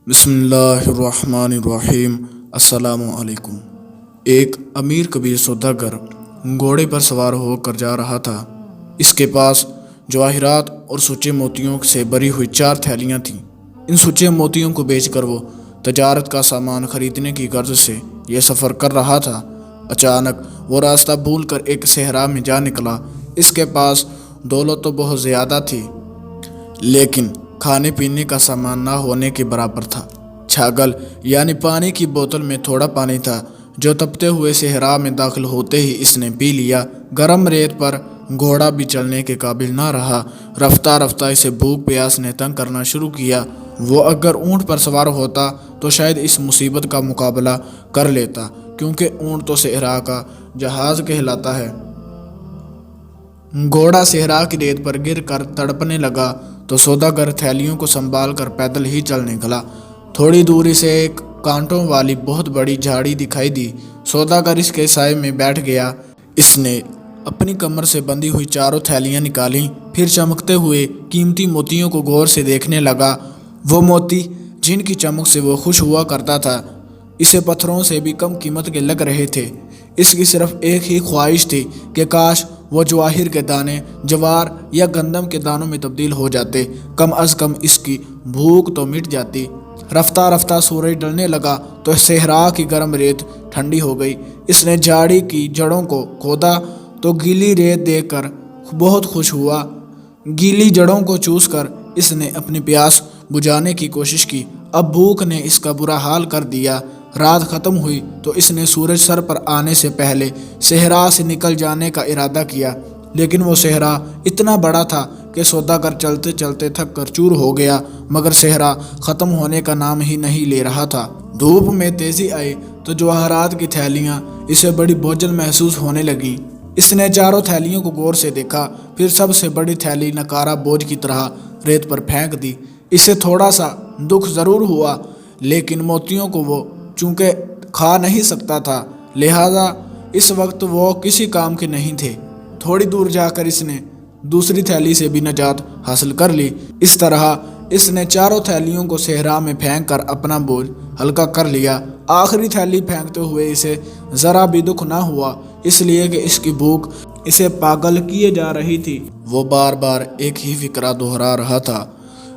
بسم اللہ الرحمن الرحیم۔ السلام علیکم۔ ایک امیر کبیر سوداگر گھوڑے پر سوار ہو کر جا رہا تھا۔ اس کے پاس جواہرات اور سچے موتیوں سے بھری ہوئی 4 تھیلیاں تھیں۔ ان سچے موتیوں کو بیچ کر وہ تجارت کا سامان خریدنے کی غرض سے یہ سفر کر رہا تھا۔ اچانک وہ راستہ بھول کر ایک صحرا میں جا نکلا۔ اس کے پاس دولت تو بہت زیادہ تھی، لیکن کھانے پینے کا سامان نہ ہونے کے برابر تھا۔ چھاگل یعنی پانی کی بوتل میں تھوڑا پانی تھا، جو تپتے ہوئے صحرا میں داخل ہوتے ہی اس نے پی لیا۔ گرم ریت پر گھوڑا بھی چلنے کے قابل نہ رہا۔ رفتہ رفتہ اسے بھوک پیاس نے تنگ کرنا شروع کیا۔ وہ اگر اونٹ پر سوار ہوتا تو شاید اس مصیبت کا مقابلہ کر لیتا، کیونکہ اونٹ تو صحرا کا جہاز کہلاتا ہے۔ گھوڑا صحرا کی ریت پر گر کر تڑپنے لگا تو سوداگر تھیلیوں کو سنبھال کر پیدل ہی چل نکلا۔ تھوڑی دوری سے ایک کانٹوں والی بہت بڑی جھاڑی دکھائی دی۔ سوداگر اس کے سائے میں بیٹھ گیا۔ اس نے اپنی کمر سے بندھی ہوئی 4 تھیلیاں نکالیں، پھر چمکتے ہوئے قیمتی موتیوں کو غور سے دیکھنے لگا۔ وہ موتی جن کی چمک سے وہ خوش ہوا کرتا تھا، اسے پتھروں سے بھی کم قیمت کے لگ رہے تھے۔ اس کی صرف ایک ہی خواہش تھی کہ کاش وہ جواہر کے دانے جوار یا گندم کے دانوں میں تبدیل ہو جاتے، کم از کم اس کی بھوک تو مٹ جاتی۔ رفتہ رفتہ سورج ڈھلنے لگا تو صحرا کی گرم ریت ٹھنڈی ہو گئی۔ اس نے جھاڑی کی جڑوں کو کھودا تو گیلی ریت دیکھ کر بہت خوش ہوا۔ گیلی جڑوں کو چوس کر اس نے اپنی پیاس بجھانے کی کوشش کی۔ اب بھوک نے اس کا برا حال کر دیا۔ رات ختم ہوئی تو اس نے سورج سر پر آنے سے پہلے صحرا سے نکل جانے کا ارادہ کیا، لیکن وہ صحرا اتنا بڑا تھا کہ سوداگر چلتے چلتے تھک کر چور ہو گیا، مگر صحرا ختم ہونے کا نام ہی نہیں لے رہا تھا۔ دھوپ میں تیزی آئی تو جواہرات کی تھیلیاں اسے بڑی بوجھل محسوس ہونے لگیں۔ اس نے 4 تھیلیوں کو غور سے دیکھا، پھر سب سے بڑی تھیلی نکارا بوجھ کی طرح ریت پر پھینک دی۔ اسے تھوڑا سا دکھ ضرور ہوا، لیکن موتیوں کو وہ چونکہ کھا نہیں سکتا تھا، لہذا اس وقت وہ کسی کام کے نہیں تھے۔ تھوڑی دور جا کر اس نے دوسری تھیلی سے بھی نجات حاصل کر لی۔ اس طرح اس نے 4 تھیلیوں کو صحرا میں پھینک کر اپنا بوجھ ہلکا کر لیا۔ آخری تھیلی پھینکتے ہوئے اسے ذرا بھی دکھ نہ ہوا، اس لیے کہ اس کی بھوک اسے پاگل کیے جا رہی تھی۔ وہ بار بار ایک ہی فکرہ دہرا رہا تھا،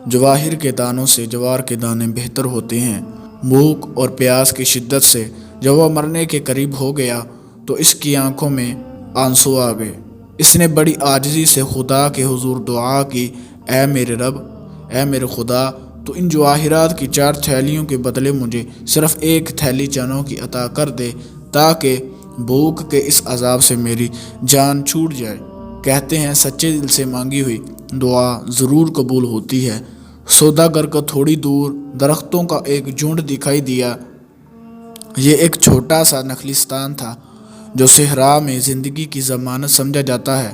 جواہر کے دانوں سے جوار کے دانے بہتر ہوتے ہیں۔ بھوک اور پیاس کی شدت سے جب وہ مرنے کے قریب ہو گیا تو اس کی آنکھوں میں آنسو آ گئے۔ اس نے بڑی عاجزی سے خدا کے حضور دعا کی، اے میرے رب، اے میرے خدا، تو ان جواہرات کی 4 تھیلیوں کے بدلے مجھے صرف 1 تھیلی چنوں کی عطا کر دے، تاکہ بھوک کے اس عذاب سے میری جان چھوٹ جائے۔ کہتے ہیں سچے دل سے مانگی ہوئی دعا ضرور قبول ہوتی ہے۔ سوداگر کو تھوڑی دور درختوں کا ایک جھنڈ دکھائی دیا۔ یہ ایک چھوٹا سا نخلستان تھا جو صحرا میں زندگی کی ضمانت سمجھا جاتا ہے۔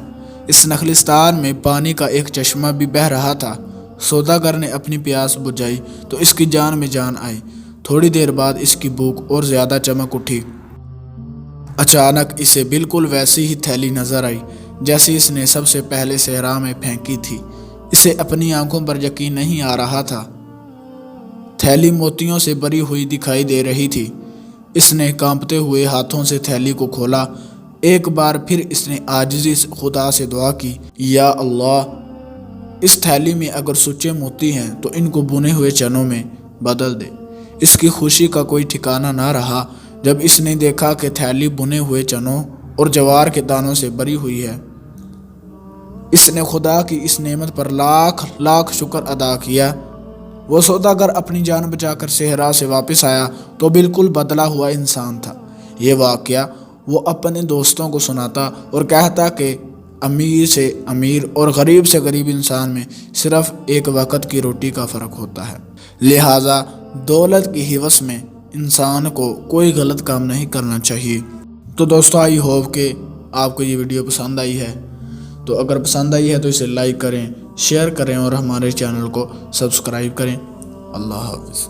اس نخلستان میں پانی کا ایک چشمہ بھی بہہ رہا تھا۔ سوداگر نے اپنی پیاس بجھائی تو اس کی جان میں جان آئی۔ تھوڑی دیر بعد اس کی بھوک اور زیادہ چمک اٹھی۔ اچانک اسے بالکل ویسی ہی تھیلی نظر آئی جیسی اس نے سب سے پہلے صحرا میں پھینکی تھی۔ اسے اپنی آنکھوں پر یقین نہیں آ رہا تھا۔ تھیلی موتیوں سے بھری ہوئی دکھائی دے رہی تھی۔ اس نے کانپتے ہوئے ہاتھوں سے تھیلی کو کھولا۔ ایک بار پھر اس نے عاجزی سے خدا سے دعا کی، یا اللہ، اس تھیلی میں اگر سچے موتی ہیں تو ان کو بنے ہوئے چنوں میں بدل دے۔ اس کی خوشی کا کوئی ٹھکانہ نہ رہا جب اس نے دیکھا کہ تھیلی بنے ہوئے چنوں اور جوار کے دانوں سے بھری ہوئی ہے۔ اس نے خدا کی اس نعمت پر لاکھ لاکھ شکر ادا کیا۔ وہ سوداگر اپنی جان بچا کر صحرا سے واپس آیا تو بالکل بدلا ہوا انسان تھا۔ یہ واقعہ وہ اپنے دوستوں کو سناتا اور کہتا کہ امیر سے امیر اور غریب سے غریب انسان میں صرف ایک وقت کی روٹی کا فرق ہوتا ہے، لہٰذا دولت کی ہوس میں انسان کو کوئی غلط کام نہیں کرنا چاہیے۔ تو دوستو، آئی ہوپ کہ آپ کو یہ ویڈیو پسند آئی ہے۔ تو اگر پسند آئی ہے تو اسے لائک کریں، شیئر کریں اور ہمارے چینل کو سبسکرائب کریں۔ اللہ حافظ۔